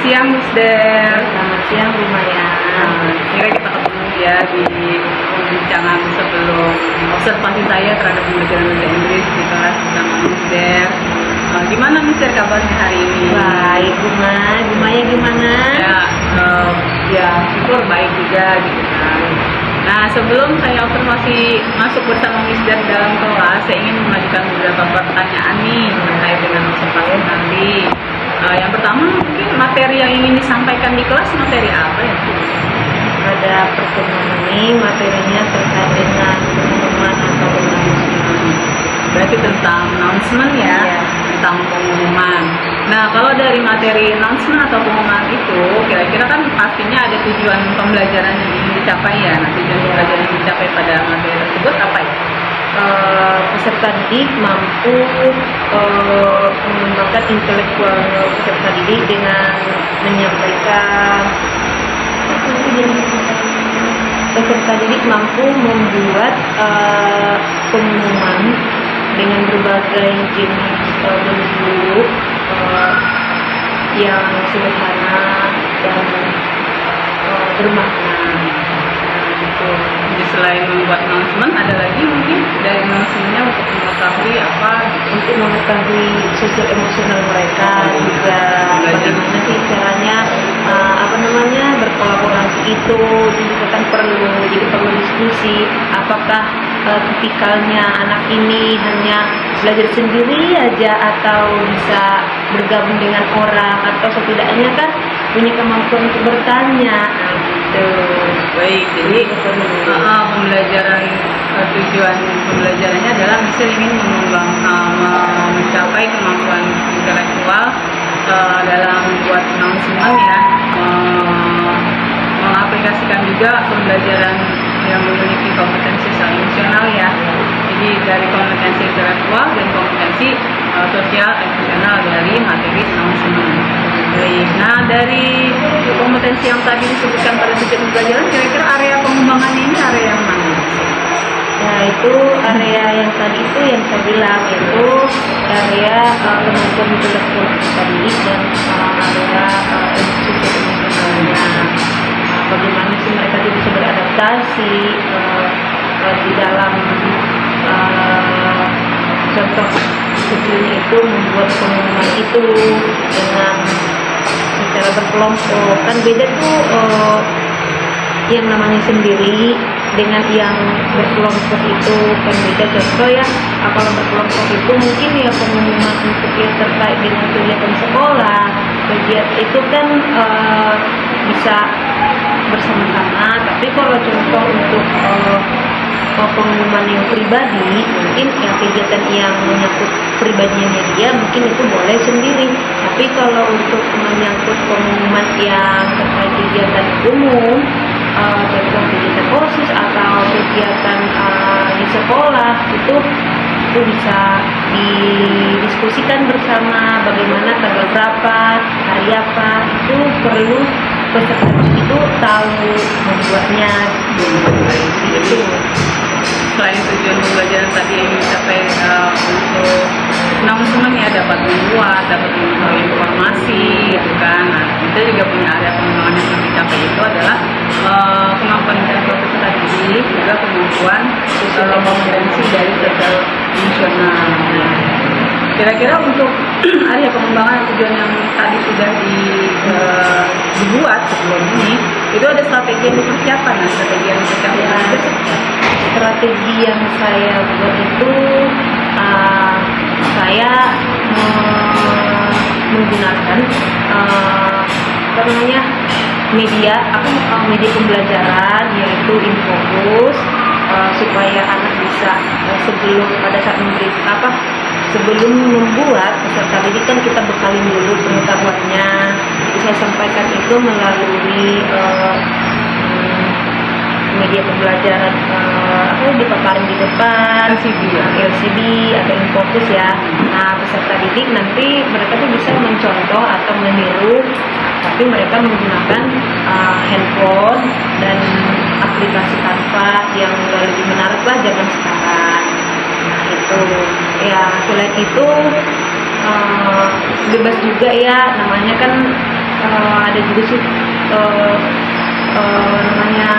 siang, Miss Der. Selamat siang, lumayan. Kira kita ketemu ya di perbincangan sebelum observasi saya terhadap pembelajaran bahasa Inggris di kelas bersama Miss Der. Gimana Miss Der kabarnya hari ini? Baik, Gumaya gimana? Ya, syukur baik juga gitu kan. Nah, sebelum saya observasi masuk bersama Miss Der dalam kelas, saya ingin mengajukan beberapa pertanyaan nih terkait dengan observasi nanti. Yang pertama mungkin materi yang ingin disampaikan di kelas materi apa ya? Pada pertemuan ini materinya terkait dengan pengumuman atau announcement. Berarti tentang announcement ya, Iya. tentang pengumuman. Nah, kalau dari materi announcement atau pengumuman itu, kira-kira kan pastinya ada tujuan pembelajaran yang ingin dicapai ya. Nah, tujuan pembelajaran yang dicapai pada materi tersebut apa ya? Peserta didik mampu mengembangkan intelektual peserta didik dengan menyampaikan peserta didik mampu membuat pengumuman dengan berbagai jenis bentuk yang sederhana dan bermakna. Gitu. Jadi selain membuat announcement, ada lagi mungkin dari announcement-nya untuk mengetahui apa gitu. Untuk mengetahui sosial emosional mereka juga bagaimana sih caranya berkolaborasi itu juga kan perlu diskusi apakah tipikalnya anak ini hanya belajar sendiri aja atau bisa bergabung dengan orang atau setidaknya kan punya kemampuan untuk bertanya gitu. Baik, jadi pembelajaran tujuan pembelajarannya adalah misalnya ingin mencapai kemampuan intelektual dalam membuat announcement ya, mengaplikasikan juga pembelajaran yang memiliki kompetensi sosial emosional ya. Jadi dari kompetensi intelektual dan kompetensi sosial emosional dari materi announcement. Baik. Nah, dari kompetensi yang tadi disebutkan pada tujuan pembelajaran, kira-kira area pengembangannya ini area yang mana? Nah, itu area yang tadi itu yang saya bilang itu area kemampuan intelektual tadi dan area sosial emosionalnya. Bagaimana sih mereka itu bisa beradaptasi di dalam contoh kecilnya itu membuat pengumuman itu dengan secara berkelompok. Kan beda tuh yang namanya sendiri dengan yang berkelompok itu kan beda. Contoh ya, kalau berkelompok itu mungkin ya pengumuman untuk yang terkait dengan kegiatan sekolah, kegiatan itu kan bisa bersama-sama. Tapi kalau contoh untuk pengumuman yang pribadi, mungkin yang kegiatan yang menyangkut pribadinya dia mungkin itu boleh sendiri. Tapi kalau untuk menyangkut pengumuman yang terkait kegiatan umum, contoh kegiatan OSIS atau kegiatan di sekolah itu bisa didiskusikan bersama bagaimana tanggal berapa, hari apa, itu perlu peserta itu tahu membuatnya gitu. Selain tujuan pembelajaran tadi yang dicapai untuk announcement ya, dapat membuat, dapat mengetahui informasi gitu kan. Nah, kita juga punya area pengembangan yang harus dicapai itu adalah kemampuan intelektual peserta didik, juga kemampuan kompetensi dari sosial emosional. Kira-kira untuk area pengembangan tujuan yang tadi sudah dibuat sebelum ini, itu ada strategi yang dipersiapkan. Nah, strategi yang dipersiapkan itu strategi yang saya buat itu saya menggunakan media pembelajaran yaitu Infocus supaya anak bisa sebelum membuat peserta didik kan kita bekalin dulu pengetahuannya. Jadi saya sampaikan itu melalui media pembelajaran dipaparin di depan LCD atau Infocus ya. Nah, peserta didik nanti mereka tuh bisa mencontoh atau meniru, tapi mereka menggunakan handphone dan aplikasi Canva yang lebih menarik lah zaman sekarang. Nah, itu ya, selain itu bebas juga ya, namanya kan ada juga sih namanya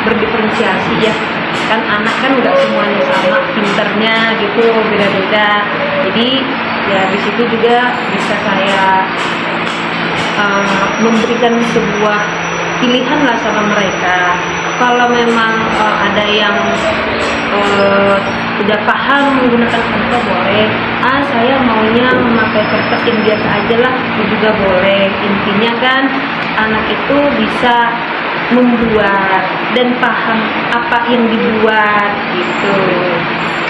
berdiferensiasi ya, kan anak kan nggak semuanya sama pinternya gitu, beda-beda. Jadi ya di situ juga bisa saya memberikan sebuah pilihan lah sama mereka. Kalau memang ada yang udah paham menggunakan Canva boleh, saya maunya memakai kertas yang biasa aja lah, itu juga boleh. Intinya kan anak itu bisa membuat dan paham apa yang dibuat gitu.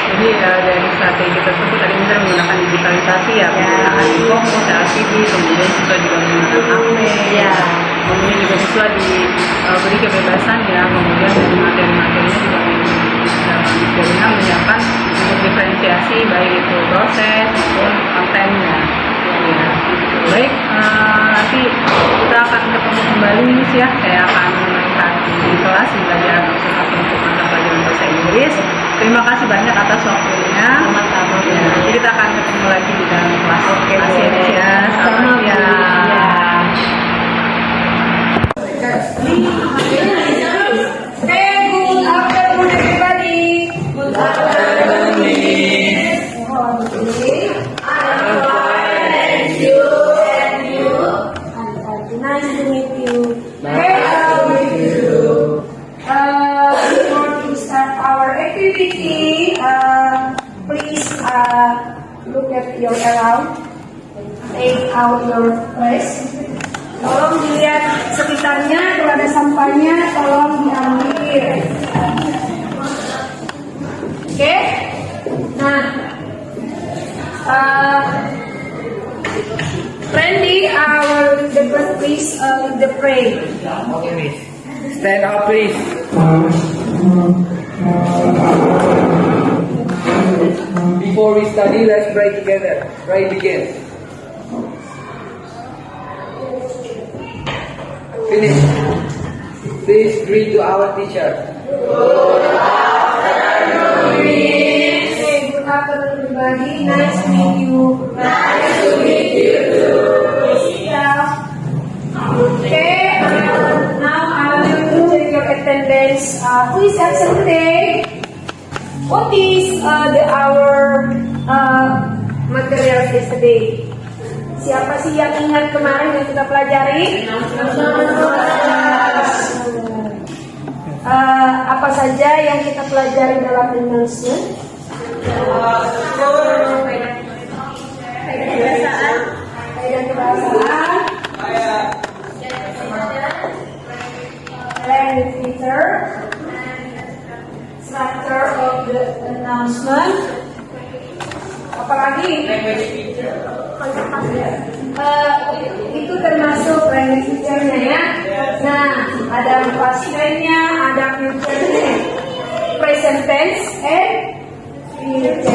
Jadi dari strategi tersebut tadi misalnya menggunakan digitalisasi ya, menggunakan e-commerce, LCD, kemudian siswa juga menggunakan HP, Ya. kemudian juga siswa diberi kebebasan ya, kemudian dari materi-materinya juga bisa jadinya menyiapkan untuk diferensiasi baik itu proses maupun kontennya. Ya. Baik, nanti kita akan ketemu kembali Miss ya, saya akan melihat di kelas belajar masing-masing untuk mata pelajaran bahasa Inggris. Terima kasih banyak atas waktunya. Sama-sama. Ya, nanti kita akan ketemu lagi di dalam kelas. Oke, Terima kasih boleh. ya. Selamat Sama-sama, ya. Hey, good afternoon, everybody. Good afternoon, Miss. I'm fine, and you. Nice to meet you. Before we start our activity, please look at your around. Take out your place. Tolong dilihat sekitarnya, kalau ada sampahnya tolong diambil. Oke? Nah, Randy, the first please lead the pray. Okay, Miss. Stand up, please. Before we study, let's pray together. Pray begin. Finish. Please greet to our teacher. Okay, good afternoon, everybody. Nice to meet you. Nice to meet you too. Yeah. Okay, now I will check your attendance. Who is absent today? What is our material yesterday? Siapa sih yang ingat kemarin yang kita pelajari? Apa saja yang kita pelajari dalam announcement? Kaidah kebahasaan, language feature, structure of the announcement. Apalagi? Itu termasuk language feature-nya ya. Nah, ada past tense-nya, ada future-nya, present tense, and future.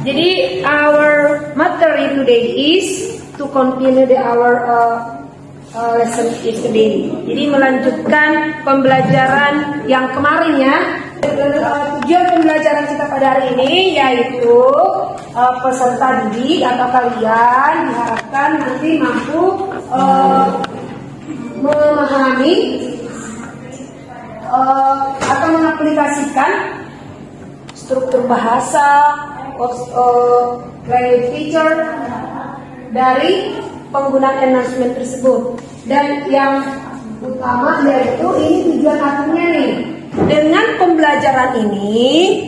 Jadi our materi today is to continue our lesson yesterday. Jadi melanjutkan pembelajaran yang kemarin ya. Tujuan pembelajaran kita pada hari ini yaitu peserta didik atau kalian diharapkan nanti mampu memahami atau mengaplikasikan struktur bahasa, language feature dari penggunaan announcement tersebut. Dan yang utama yaitu ini tujuan akhirnya nih. Dengan pembelajaran ini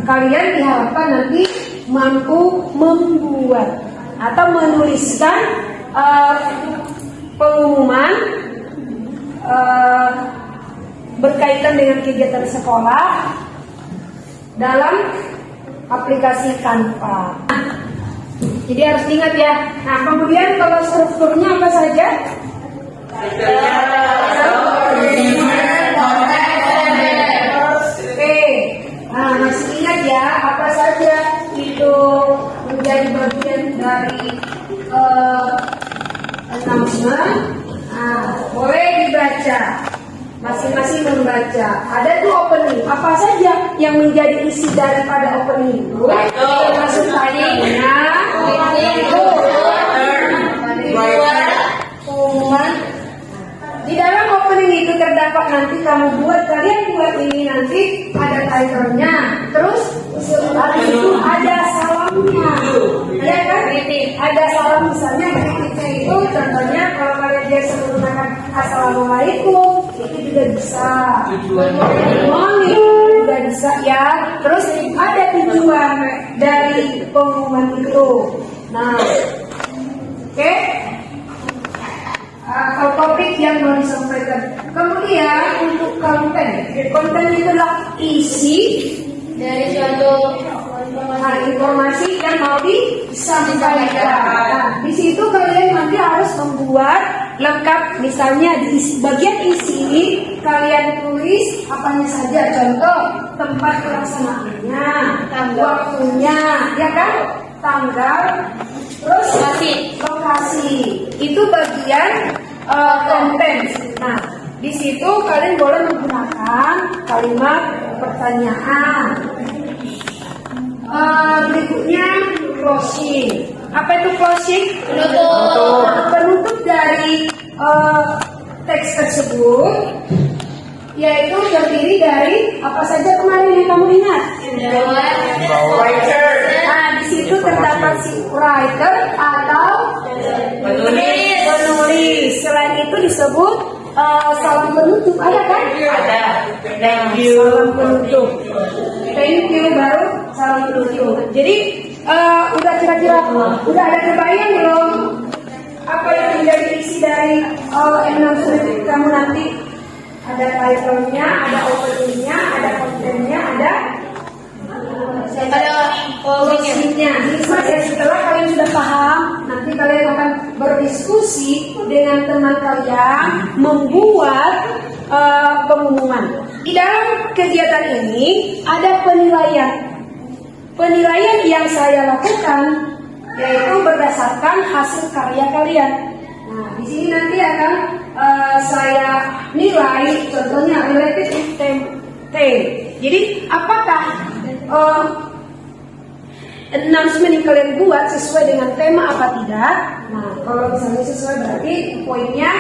kalian diharapkan nanti mampu membuat atau menuliskan pengumuman berkaitan dengan kegiatan sekolah dalam aplikasi Canva. Jadi harus diingat ya. Nah, kemudian kalau strukturnya apa saja? Oke. Nah, masih ingat ya apa saja itu menjadi bagian dari announcement. Boleh dibaca. Masing-masing membaca. Ada tuh opening. Apa saja yang menjadi isi daripada opening itu? Termasuk tadinya itu pengumuman. Di dalam opening itu terdapat nanti kalian buat ini nanti ada title-nya. Terus habis itu ada salamnya. Ya kan? Ada salam misalnya kritiknya itu contohnya kalau kalian biasa menggunakan assalamualaikum itu juga bisa. Morning juga bisa ya. Terus ada tujuan dari pengumuman itu. Nah, oke. Kalau topik yang mau disampaikan. Kemudian untuk konten itu adalah isi dari suatu informasi yang mau disampaikan. Nah, di situ kalian nanti harus membuat lengkap, misalnya di bagian isi kalian tulis apanya saja, contoh tempat pelaksanaannya, waktunya, ya kan, tanggal, terus lokasi. Itu bagian konten. Nah, di situ kalian boleh menggunakan kalimat pertanyaan. Berikutnya closing. Apa itu closing? Penutup dari teks tersebut, yaitu terdiri dari apa saja kemarin yang kamu ingat? Nah, di situ terdapat si writer atau penulis. Selain itu disebut salam penutup, ada kan? Ada. Thank you. Salam penutup. Thank you baru salam penutup. Jadi udah kira-kira udah ada kebayang belum apa yang menjadi isi dari announcement kamu nanti? Ada title-nya, ada opening-nya, ada kontennya, ada closing-nya. Setelah kalian sudah paham, nanti kalian akan berdiskusi dengan teman kalian membuat pengumuman. Di dalam kegiatan ini ada penilaian. Penilaian yang saya lakukan yaitu berdasarkan hasil karya kalian. Nah, di sini nanti akan saya nilai, contohnya related with theme. Jadi, apakah announcement yang kalian buat sesuai dengan tema apa tidak? Nah, kalau misalnya sesuai berarti poinnya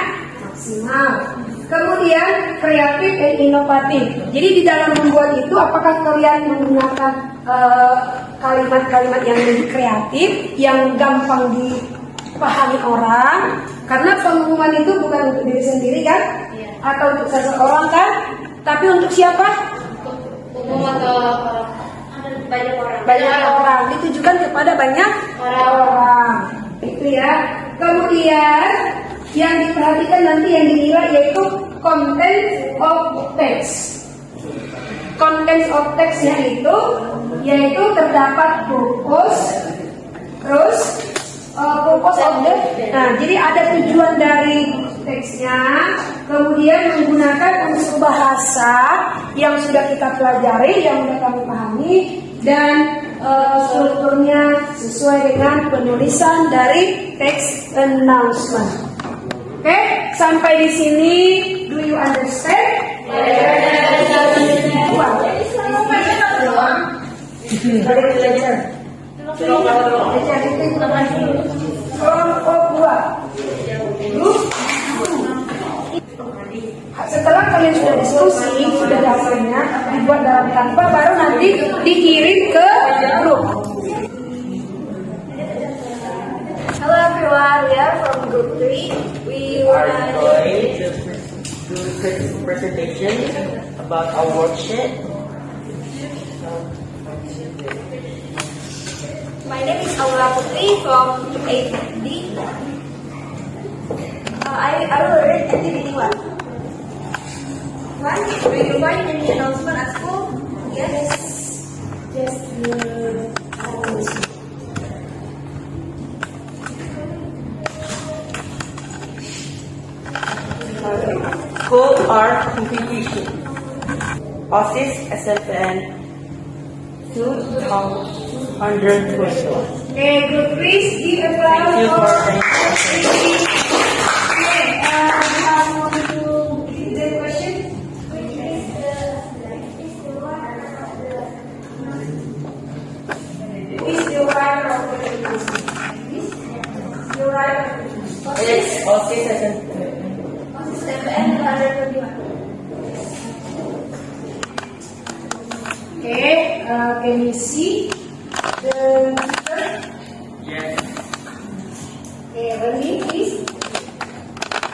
maksimal. Kemudian kreatif dan inovatif. Jadi di dalam membuat itu apakah kalian menggunakan kalimat-kalimat yang lebih kreatif, yang gampang dipahami orang? Karena pengumuman itu bukan untuk diri sendiri kan? Atau untuk seseorang kan? Tapi untuk siapa? Banyak orang. Ditujukan kepada banyak orang. Itu ya. Kemudian yang diperhatikan nanti yang dinilai yaitu content of text. Content of textnya itu yaitu terdapat purpose, terus purpose of the. Nah, jadi ada tujuan dari teksnya, kemudian menggunakan unsur bahasa yang sudah kita pelajari, yang sudah kami pahami, dan strukturnya sesuai dengan penulisan dari teks announcement. Oke, sampai di sini, do you understand? Kelompok 2. Setelah kalian sudah diskusi, sudah hasilnya dibuat dalam tanpa, baru nanti dikirim ke grup. Hello everyone, we are from group 3. We are going to do a presentation about our worksheet. My name is Aura Putri from 8D. I will read activity 1. Do you find any announcement at school? Yes. Just School art competition. OSIS SFN 2021. Okay, group please give applause Thank you for for You write Yes, okay, session. SFN 221. Okay, can you see the picture? Yes. Okay, Randy, please.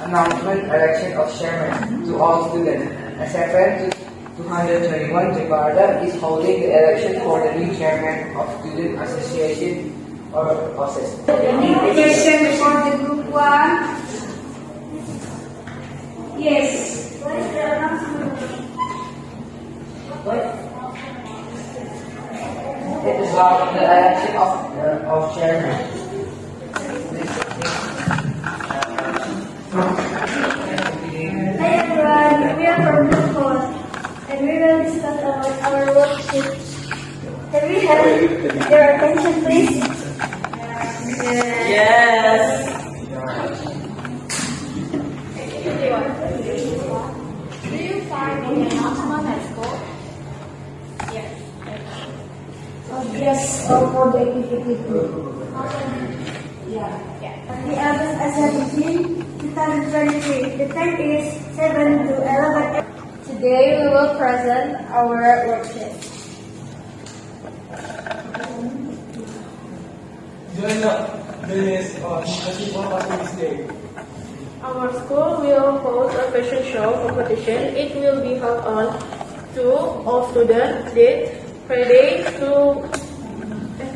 Announcement election of chairman to all students. SFN 221 Jakarta is holding the election for the new chairman of Student Association or OSIS. Any question for the group 1? Yes. What is the announcement? It is about the election of chairman. Hi everyone, we are from Group 4 and we will discuss about our worksheet. Can we have your attention please? Yes. Do you find any announcement at school? Yes. Yes, for the activity group. Yeah. The August Assembly 2023. The time is 7 to 11. Today we will present our worksheet. Join this Day. Our school will hold a fashion show competition. It will be held on to all students date Friday to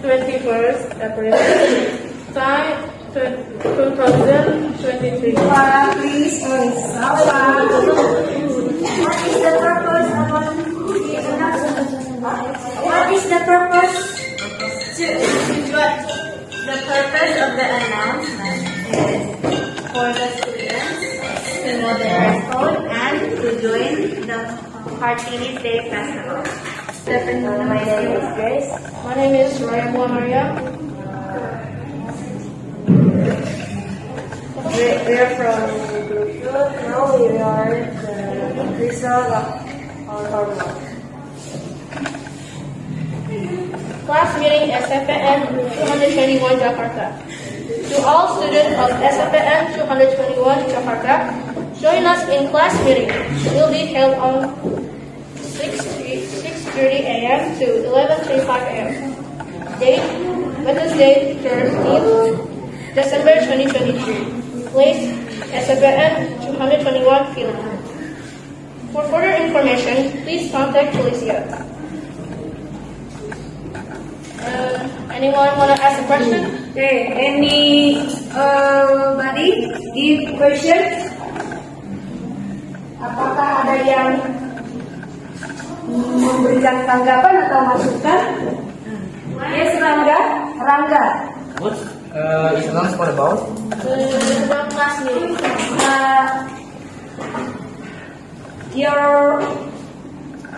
21st April, time 2023. Please, what is the purpose of the announcement? What is the purpose? The purpose of the announcement is for the students to know the dress code and to join the Hartini Day Festival. My name is Grace. My name is Raya Maria. We are from Group 2. Now we are the result of our homework. Class meeting SFN 221 Jakarta. To all students of SFN 221 Jakarta, join us in class meeting. It will be held on 6:30 a.m. to 11:35 a.m. Date Wednesday, 13th December 2023. Place SFN 221 Field. For further information, please contact Felicia. Anyone want to ask a question? Okay, anybody give question? Apakah ada yang memberikan tanggapan atau masukan? Yes, Rangga. Rangga. What is announcement about? About class meeting. Your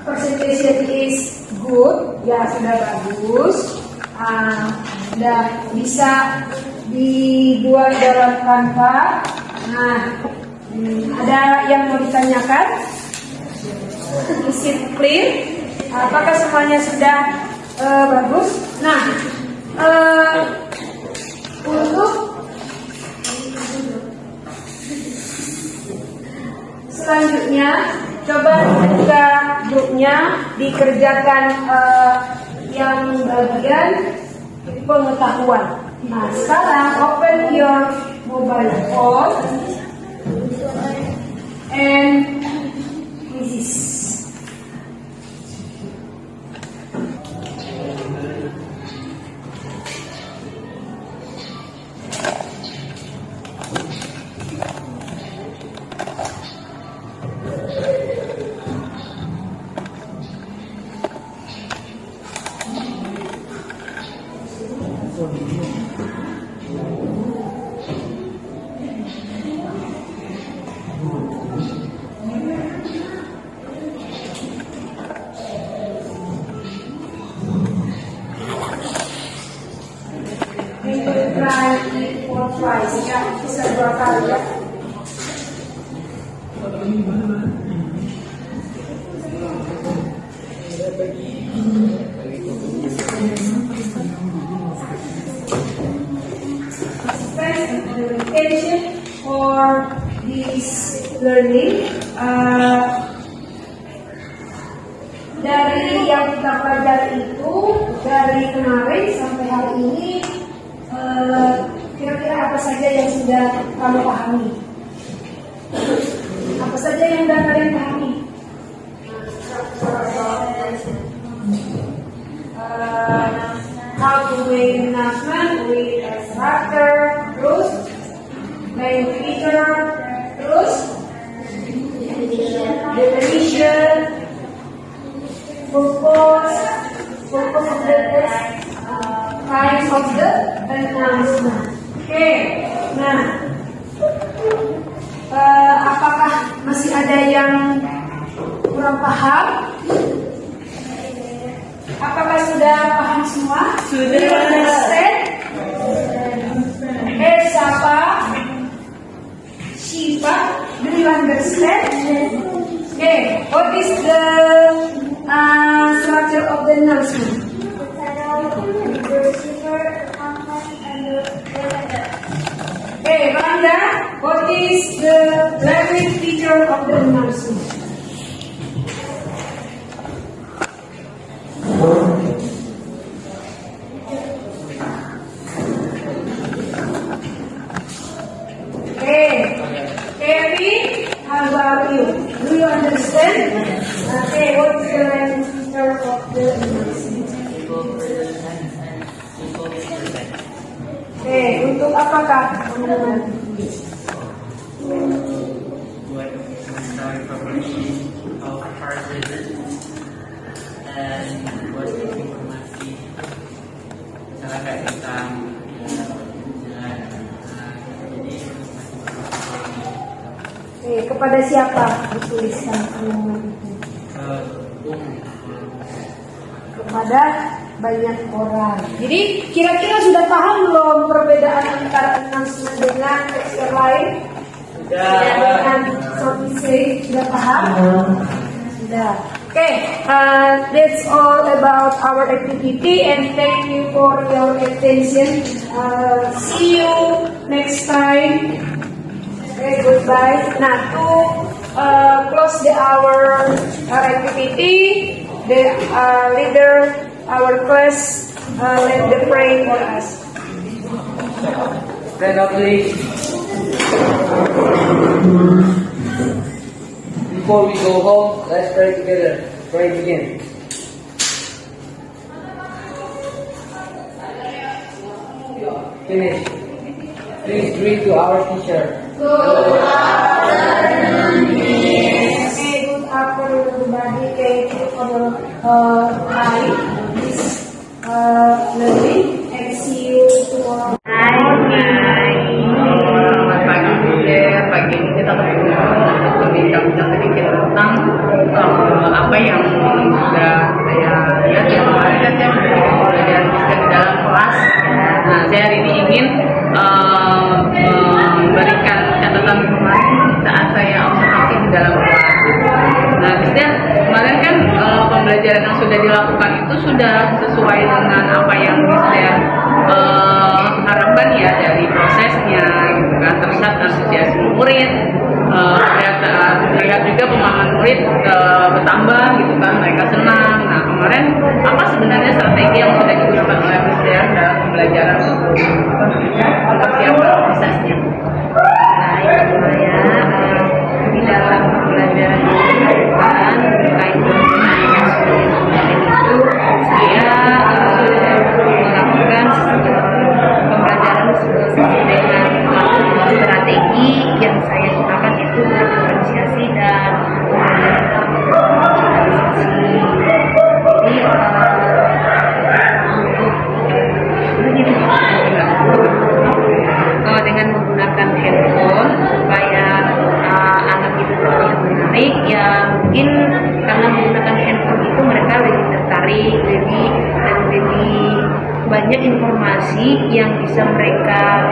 presentation is good, ya sudah bagus. Sudah bisa dibuat dalam Canva. Nah, ada yang mau ditanyakan? Is it clear? Apakah semuanya sudah bagus? Nah, untuk selanjutnya coba juga grupnya dikerjakan yang bagian pengetahuan. Nah, sekarang open your mobile phone and quizzes. Try it for twice. Ya, bisa 2 kali ya. stress and orientation for this learning. Dari yang kita pelajari itu dari kemarin sampai hari ini, kira-kira apa saja yang sudah kamu pahami? Apa saja yang sudah kalian pahami? How to make announcement with a structure, terus main feature, terus definition, purpose of the test, kinds of the announcement. Oke, nah, apakah masih ada yang kurang paham? Apakah sudah paham semua? Sudah. Understand? Siapa? Shiva? Do you understand? Okay. What is the structure of the announcement? Okay, Randa. What is the language feature of the announcement? Kevin, how about you? Do you understand? Okay, what is the language feature of the announcement? Okay, untuk apakah teman-teman? Buat informasi of our visit dan buat informasi masyarakat tentang Kepada siapa dituliskan pengumuman itu? Kepada banyak orang. Jadi kira-kira sudah paham belum perbedaan antara announcement dengan teks yang lain? Dengan sudah paham? Sudah. Okay, that's all about our activity and thank you for your attention. See you next time. Okay, goodbye. Nah, to close our activity, the leader, our class, let the pray for us. Stand up, please. Before we go home, let's pray together. Pray begin. Finish. Please read to our teacher. Good afternoon, everybody. Thank you for your time, this learning, and see you tomorrow. Selamat pagi juga. Pagi ini kita untuk berbincang-bincang sedikit tentang apa yang sudah saya lihat ya kemarin kan saya belajar di dalam kelas. Nah, saya hari ini ingin memberikan catatan kemarin saat saya observasi di dalam kelas. Nah, biasanya kemarin kan pembelajaran yang sudah dilakukan itu sudah sesuai dengan apa yang saya harapkan ya dari prosesnya, gitu kan. Terlihat antusiasme murid, terlihat juga pemahaman murid bertambah, gitu kan. Mereka senang. Nah, kemarin apa sebenarnya strategi yang sudah digunakan oleh Mister dalam pembelajaran untuk mempersiapkan prosesnya? Nah, itu ya di dalam pembelajaran dilakukan terkait dengan itu saya melakukan pembelajaran sesuai dengan strategi yang saya gunakan itu diferensiasi dan sosialisasi. Jadi dengan menggunakan handphone supaya anak itu terlihat menarik, ya mungkin karena menggunakan handphone itu mereka lebih tertarik, lebih banyak informasi yang bisa mereka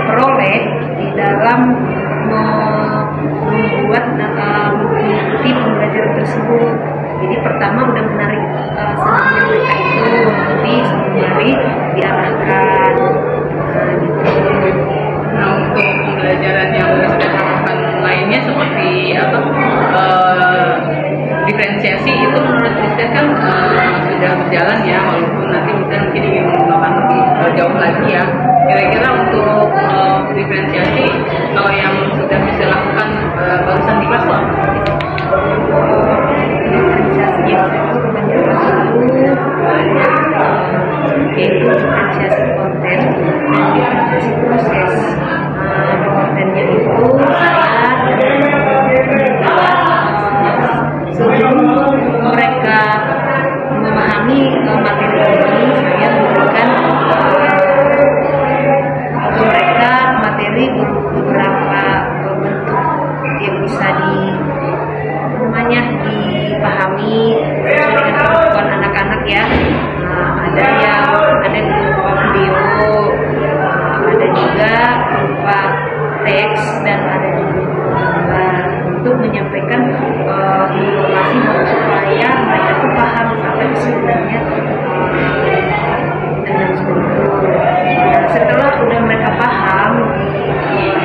peroleh di dalam membuat mengikuti pembelajaran tersebut. Jadi pertama udah menarik senangnya mereka itu, nanti sembari diarahkan gitu. lagi ya. Kira-kira untuk diferensiasi kalau yang sudah bisa lakukan barusan di kelas apa? Diferensiasi yang saya lakukan di kelas itu yaitu diferensiasi konten dan diferensiasi proses. Kontennya itu saya sebelum mereka memahami materi ini, saya memberikan ke mereka materi beberapa bentuk yang bisa dipahami sesuai dengan kemampuan anak-anak ya. Ada berupa video, ada juga berupa teks, dan ada juga gambar untuk menyampaikan informasi supaya mereka tuh paham apa itu sebenarnya dengan seluruh. Setelah udah mereka paham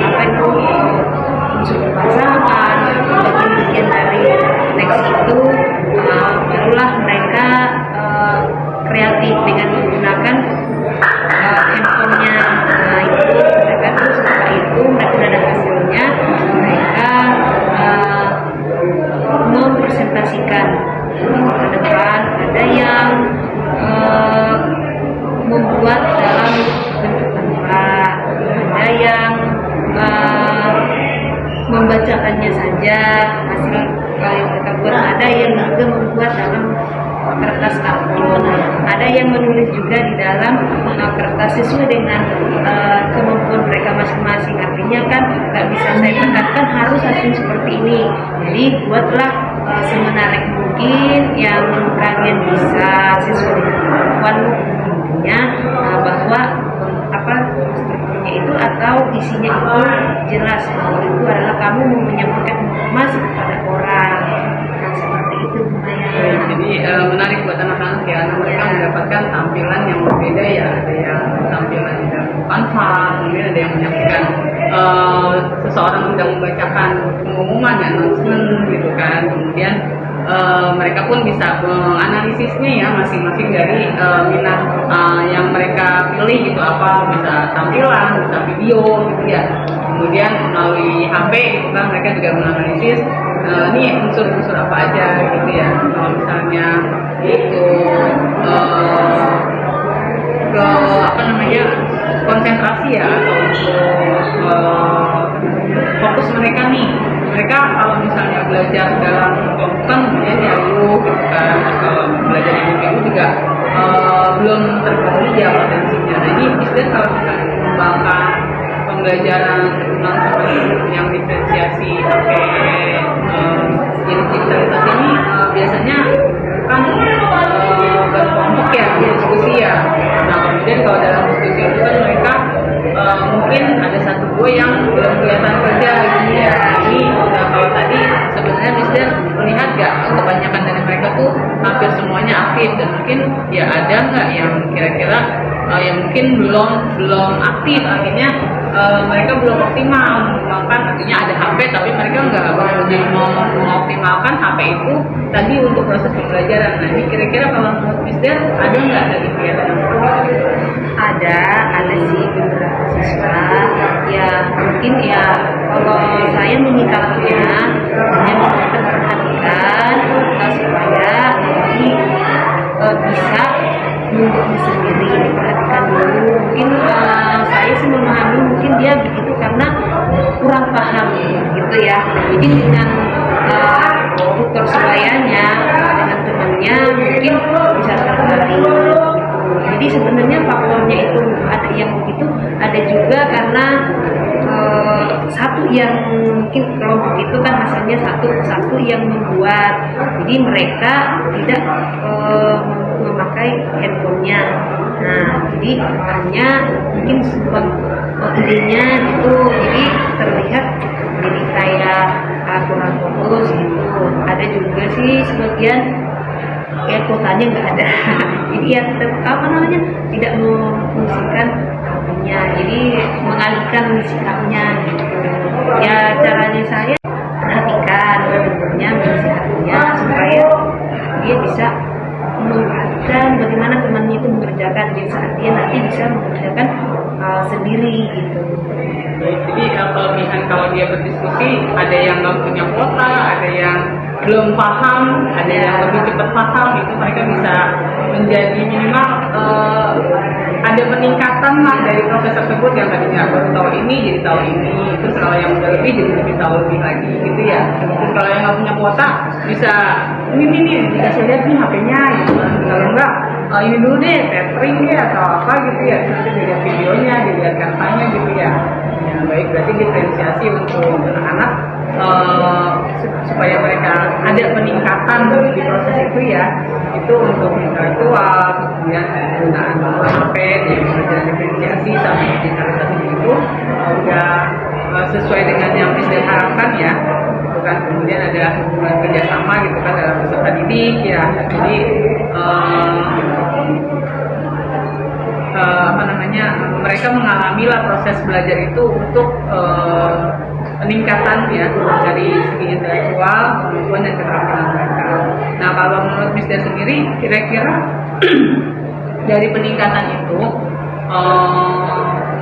apa itu unsur kebahasaan, bagian-bagian dari teks itu, barulah mereka kreatif dengan menggunakan handphonenya. Nah itu mereka tuh setelah itu mereka udah ada hasilnya, mereka mempresentasikan ke depan. Ada yang membuat dalam bentuk gambar, ada yang membacakannya saja hasil yang mereka buat, ada yang juga membuat dalam kertas karton, ada yang menulis juga di dalam kertas sesuai dengan kemampuan mereka masing-masing. Artinya kan nggak bisa saya tekankan harus hasil seperti ini. Jadi buatlah semenarik mungkin yang kalian bisa sesuai dengan kemampuan. Intinya bahwa apa strukturnya itu atau isinya itu jelas bahwa itu adalah kamu mau menyampaikan informasi kepada orang. Nah, seperti itu lumayan. Jadi menarik buat anak-anak ya, mereka mendapatkan tampilan yang berbeda ya. Ada yang tampilan dalam Canva, kemudian ada yang menyampaikan seseorang sedang membacakan pengumuman ya, announcement gitu kan. Kemudian mereka pun bisa menganalisisnya ya, masing-masing dari minat yang mereka pilih gitu, apa bisa tampilan, bisa video gitu ya. Kemudian melalui HP gitu kan, mereka juga menganalisis ini unsur-unsur apa aja gitu ya. Kalau misalnya itu ke apa namanya konsentrasi ya, atau fokus mereka nih, mereka kalau misalnya belajar dalam kelompok kemudian ya gitu kan, kalau belajar di buku juga belum tergali ya potensinya. Nah ini istilah kalau misalnya mengembangkan pembelajaran ulang seperti yang diferensiasi pakai digitalisasi ini biasanya kan berkelompok ya, diskusi ya. Nah kemudian kalau dalam diskusi itu kan mereka mungkin ada satu dua yang belum kelihatan kerja gitu ya. Ini kalau tadi sebenarnya Mister melihat gak kebanyakan dari mereka tuh hampir semuanya aktif, dan mungkin ya ada nggak yang kira-kira yang mungkin belum aktif, akhirnya mereka belum optimal mengembangkan. Artinya ada HP tapi mereka nggak benar-benar mau mengoptimalkan HP itu tadi untuk proses pembelajaran. Nah ini kira-kira kalau menurut Mister ada nggak dari kegiatan yang seperti itu? Ada sih beberapa siswa ya, mungkin ya kalau saya menyikapinya hanya kita perhatikan supaya ini bisa mundurnya sendiri, diperhatikan dulu. Mungkin saya sih memahami mungkin dia begitu karena kurang paham gitu ya. Jadi dengan tutor sebayanya, dengan temannya mungkin bisa tergali gitu. Jadi sebenarnya faktornya itu ada yang begitu, ada juga karena satu yang mungkin kelompok itu kan hasilnya satu yang membuat, jadi mereka tidak memakai handphonenya. Nah jadi hanya mungkin sebuah idenya itu, jadi terlihat jadi kayak kurang fokus gitu. Ada juga sih sebagian ya kuotanya nggak ada, jadi ya tetap tidak memfungsikan HP-nya, jadi mengalihkan sikapnya gitu. Ya caranya saya perhatikan bentuknya, mengisi HP-nya supaya dia bisa memperhatikan bagaimana temannya itu mengerjakan, jadi saat dia nanti bisa mengerjakan sendiri gitu. Jadi kelebihan kalau dia berdiskusi, ada yang nggak punya kuota, ada yang belum paham, ada yang lebih cepat paham, itu mereka bisa menjadi minimal ada peningkatan lah dari proses tersebut, yang tadinya baru tahu ini jadi tahu ini, terus kalau yang udah lebih jadi lebih tahu lebih lagi gitu ya. Terus kalau yang nggak punya kuota bisa ini nih dikasih lihat nih HP-nya gitu kan. Kalau enggak ini dulu deh tethering deh atau apa gitu ya, terus dilihat videonya, dilihat katanya gitu ya. Ya baik, berarti diferensiasi untuk anak-anak supaya mereka ada peningkatan di proses itu ya, itu untuk intelektual, kemudian penggunaan HP, yang belajar diferensiasi sama digitalisasi itu udah sesuai dengan yang bisa diharapkan ya. Kan kemudian ada hubungan kerjasama gitu kan dalam peserta didik ya, jadi mereka mengalami lah proses belajar itu untuk peningkatan ya dari segi intelektual, kemampuan dan keterampilan mereka. Nah kalau menurut Miss Dia sendiri, kira-kira dari peningkatan itu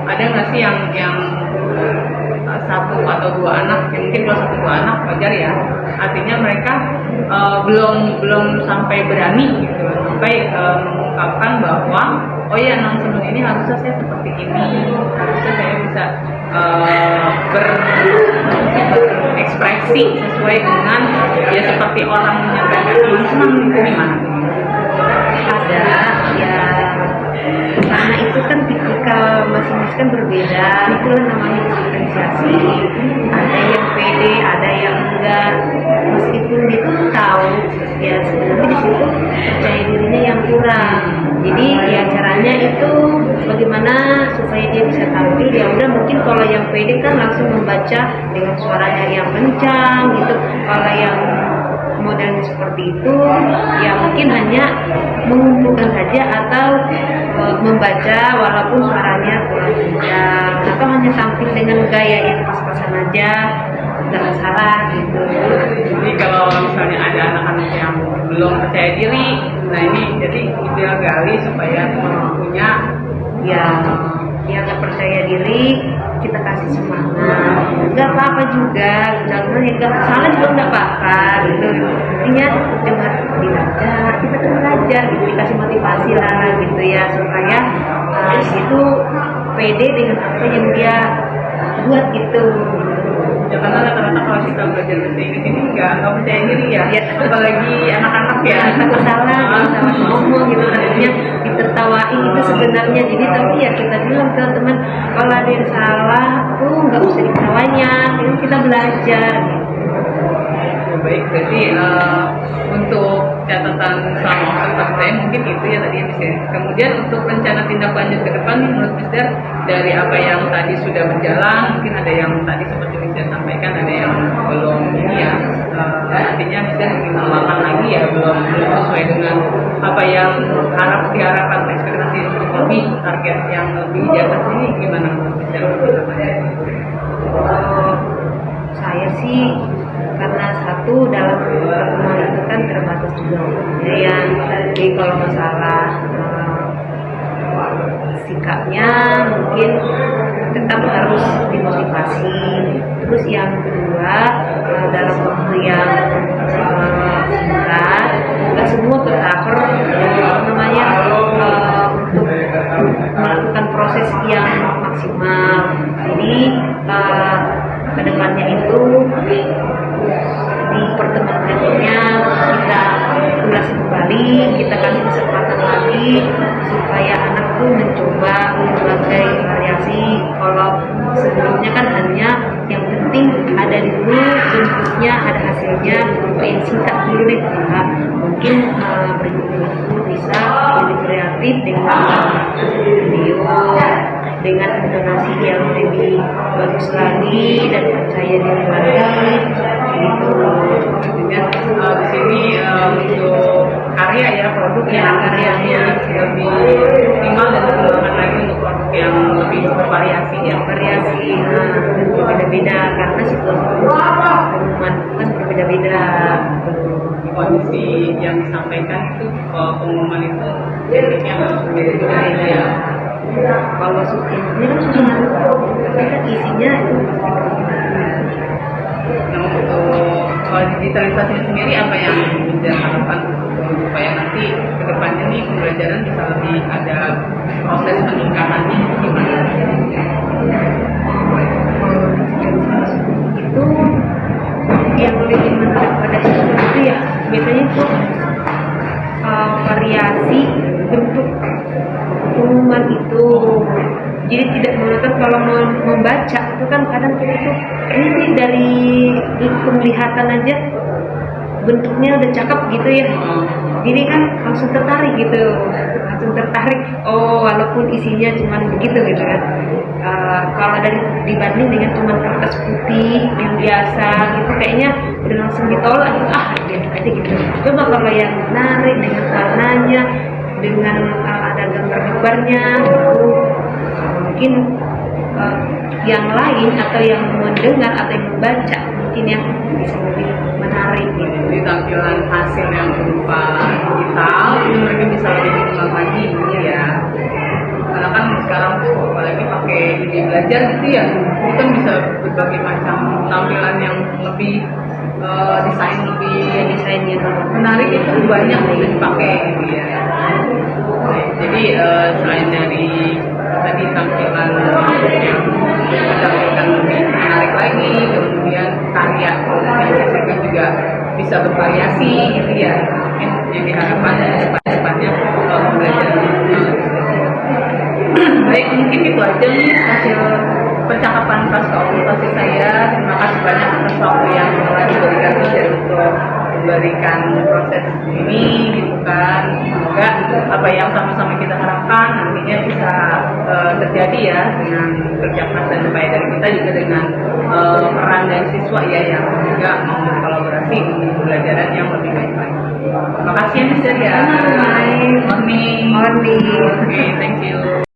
ada nggak sih yang satu atau dua anak, ya mungkin kalau satu dua anak wajar ya, artinya mereka belum sampai berani gitu, sampai mengungkapkan bahwa oh ya non-seneng ini harusnya saya seperti ini, harusnya saya bisa berekspresi sesuai dengan ya seperti orang menyampaikan non-seneng itu gimana? Ada ya, karena itu kan tipikal masing-masing kan berbeda, itu namanya diferensiasi. Ada yang pede, ada yang enggak, meskipun dia tuh tahu ya sebenarnya di situ percaya dirinya yang kurang. Jadi ya caranya itu bagaimana supaya dia bisa tampil, ya udah mungkin kalau yang pede kan langsung membaca dengan suaranya yang kencang gitu. Kalau yang modelnya seperti itu ya mungkin hanya mengumpulkan saja atau membaca walaupun suaranya kurang kencang, atau hanya tampil dengan gaya yang pas-pasan aja, nggak masalah gitu. Jadi kalau misalnya ada anak-anak yang belum percaya diri, nah ini jadi kita gali supaya punya Ya yang nggak percaya diri kita kasih semangat, nggak apa-apa juga, jangan ya nggak salah juga nggak apa-apa gitu. Intinya dengar belajar, kita tuh belajar gitu, dikasih motivasi lah gitu ya, supaya itu pede dengan apa yang dia buat gitu. ya karena rata-rata kalau kita belajar bahasa Inggris ini nggak percaya diri ya, apalagi anak-anak ya. Takut salah, kalau salah ngomong gitu, tadinya ditertawain itu sebenarnya. Jadi tapi ya kita bilang ke teman, kalau ada yang salah tuh nggak usah diketawanya, itu kita belajar. Ya, baik, berarti untuk catatan selama observasi saya mungkin itu ya tadi Miss ya. Kemudian untuk rencana tindak lanjut ke depan nih menurut Miss Dar, dari apa yang tadi sudah berjalan, mungkin ada yang tadi seperti Miss Dar sampaikan, ada yang belum ini ya, artinya Miss Dar ingin mengembangkan lagi ya, belum sesuai dengan apa yang diharapkan ekspektasi untuk lebih target yang lebih di atas ini, gimana menurut Miss Dar? Saya sih karena satu dalam pertemuan itu kan terbatas juga ya, jadi kalau masalah sikapnya mungkin tetap harus dimotivasi. Terus yang kedua, dalam waktu yang singkat, nggak semua bertaper namanya untuk melakukan proses yang maksimal. Jadi kedepannya itu di pertemuan berikutnya kita ulas kembali, kita kasih kesempatan lagi supaya anak tuh mencoba berbagai variasi. Kalau sebelumnya kan hanya yang penting ada dulu bentuknya, ada hasilnya, yang singkat dulu deh. Nah, mungkin berikutnya itu bisa lebih kreatif dengan video, dengan intonasi yang lebih bagus lagi dan percaya diri lagi gitu. Dengan di sini untuk karya ya, produk yang karyanya lebih optimal dan dikembangkan lagi untuk produk yang lebih bervariasi ya, Variasi berbeda-beda karena situasi pengumuman kan berbeda-beda. di kondisi yang disampaikan itu pengumuman itu bentuknya harus berbeda-beda ya. Kalau ini kan susunan tapi kan isinya itu Nah, untuk kalau digitalisasi sendiri apa yang menjadi harapan supaya nanti ke depannya nih pembelajaran bisa lebih ada proses peningkatannya gimana? itu yang lebih menarik pada siswa itu ya biasanya itu variasi bentuk pengumuman itu, jadi tidak monoton. Kalau mau membaca itu kan kadang kita tuh ini dari penglihatan aja bentuknya udah cakep gitu ya, jadi kan langsung tertarik gitu, oh walaupun isinya cuma begitu gitu kan. Kalau dari dibanding dengan cuma kertas putih yang biasa gitu kayaknya udah langsung ditolak gitu, biar aja gitu. Coba kalau yang menarik dengan warnanya, dengan ada gambar-gambarnya gitu, mungkin yang lain atau yang mendengar atau yang membaca mungkin yang bisa lebih menarik gitu. Jadi tampilan hasil yang berupa digital itu mereka bisa lebih dikenal lagi gitu ya. Karena kan sekarang tuh apalagi pakai ide belajar gitu ya, itu kan bisa berbagai macam tampilan yang lebih desainnya menarik itu banyak bisa dipakai gitu ya. Jadi selain dari tadi tampilan yang menampilkan lebih menarik lagi, kemudian karya yang dihasilkan juga bisa bervariasi gitu ya. Mungkin jadi harapan depannya pembelajaran. Baik, mungkin itu aja nih hasil percakapan pasca okupasi saya. Terima kasih banyak atas waktu yang telah diberikan untuk memberikan proses ini gitu kan. Semoga apa yang sama-sama kita harapkan nantinya bisa terjadi ya, dengan kerja keras dan upaya dari kita juga dengan peran dari siswa ya yang juga mau berkolaborasi untuk pembelajaran yang lebih baik lagi. Terima kasih ya Mister ya. Morning. Morning. Morning. Oke, thank you.